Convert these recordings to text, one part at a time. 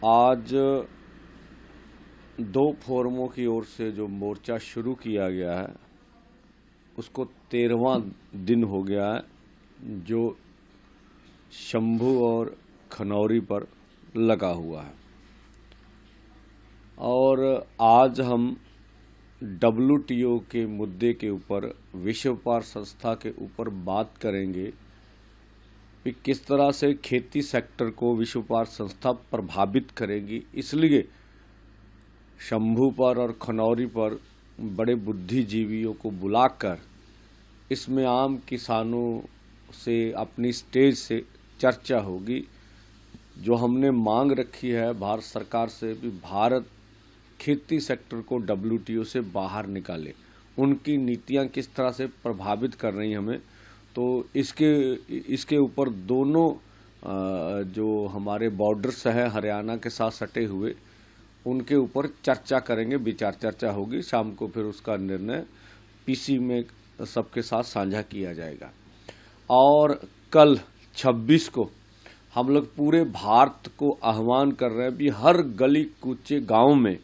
आज दो फोरमों की ओर से जो मोर्चा शुरू किया गया है उसको 13वां दिन हो गया है, जो शंभू और खनौरी पर लगा हुआ है। और आज हम WTO के मुद्दे के ऊपर, विश्व व्यापार संस्था के ऊपर बात करेंगे कि किस तरह से खेती सेक्टर को विश्व व्यापार संस्था प्रभावित करेगी। इसलिए शंभू पर और खनौरी पर बड़े बुद्धिजीवियों को बुलाकर इसमें आम किसानों से अपनी स्टेज से चर्चा होगी। जो हमने मांग रखी है भारत सरकार से भी भारत खेती सेक्टर को WTO से बाहर निकाले, उनकी नीतियां किस तरह से प्रभावित कर रही हैं हमें, तो इसके ऊपर दोनों जो हमारे बॉर्डर्स हैं हरियाणा के साथ सटे हुए, उनके ऊपर चर्चा करेंगे, विचार चर्चा होगी। शाम को फिर उसका निर्णय PC में सबके साथ साझा किया जाएगा। और कल 26 को हम लोग पूरे भारत को आह्वान कर रहे हैं कि हर गली कूचे गांव में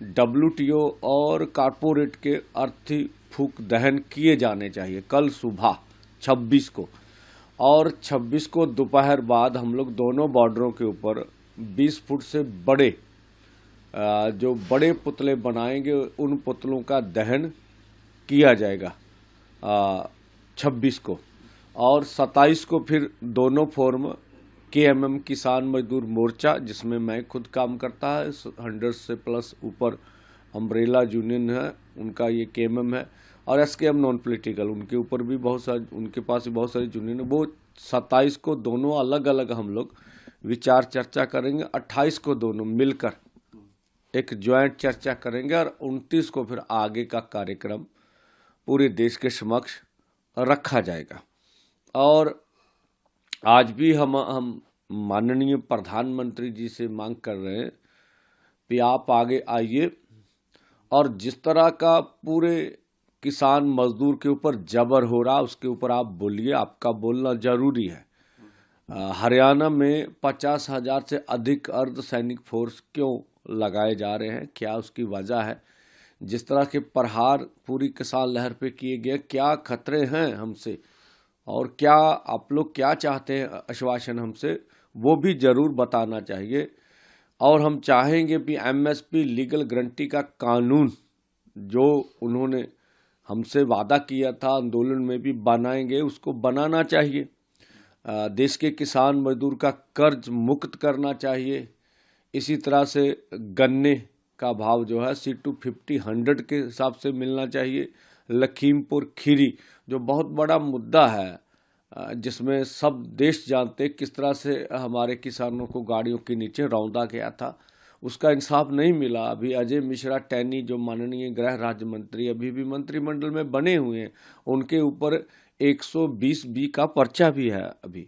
WTO और कॉरपोरेट के अर्थी फूंक दहन किए जाने चाहिए कल सुबह 26 को। और 26 को दोपहर बाद हम लोग दोनों बॉर्डरों के ऊपर 20 फुट से बड़े जो बड़े पुतले बनाएंगे, उन पुतलों का दहन किया जाएगा 26 को। और 27 को फिर दोनों फोरम KMM किसान मजदूर मोर्चा, जिसमें मैं खुद काम करता है, 100 से प्लस ऊपर अम्ब्रेला यूनियन है उनका, ये KMM है, और SKM नॉन पॉलिटिकल, उनके ऊपर भी बहुत सारे, उनके पास भी बहुत सारी यूनियन है। वो 27 को दोनों अलग अलग हम लोग विचार चर्चा करेंगे। 28 को दोनों मिलकर एक ज्वाइंट चर्चा करेंगे और 29 को फिर आगे का कार्यक्रम पूरे देश के समक्ष रखा जाएगा। और आज भी हम माननीय प्रधानमंत्री जी से मांग कर रहे हैं कि आप आगे आइए और जिस तरह का पूरे किसान मजदूर के ऊपर जबर हो रहा उसके ऊपर आप बोलिए, आपका बोलना जरूरी है। हरियाणा में 50,000 से अधिक अर्धसैनिक फोर्स क्यों लगाए जा रहे हैं, क्या उसकी वजह है? जिस तरह के प्रहार पूरी किसान लहर पे किए गए, क्या खतरे हैं हमसे और क्या आप लोग क्या चाहते हैं आश्वासन हमसे, वो भी जरूर बताना चाहिए। और हम चाहेंगे कि MSP लीगल गारंटी का कानून जो उन्होंने हमसे वादा किया था आंदोलन में भी बनाएंगे, उसको बनाना चाहिए। देश के किसान मजदूर का कर्ज मुक्त करना चाहिए। इसी तरह से गन्ने का भाव जो है C250 100 के हिसाब से मिलना चाहिए। लखीमपुर खीरी जो बहुत बड़ा मुद्दा है, जिसमें सब देश जानते किस तरह से हमारे किसानों को गाड़ियों के नीचे रौंदा गया था, उसका इंसाफ नहीं मिला। अभी अजय मिश्रा टैनी जो माननीय गृह राज्य मंत्री अभी भी मंत्रिमंडल में बने हुए हैं, उनके ऊपर 120B का पर्चा भी है अभी,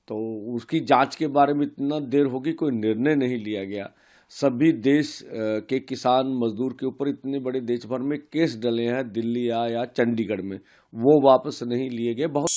तो उसकी जांच के बारे में इतना देर होगी, कोई निर्णय नहीं लिया गया। सभी देश के किसान मजदूर के ऊपर इतने बड़े देश भर में केस डले हैं, दिल्ली या चंडीगढ़ में, वो वापस नहीं लिए गए। बहुत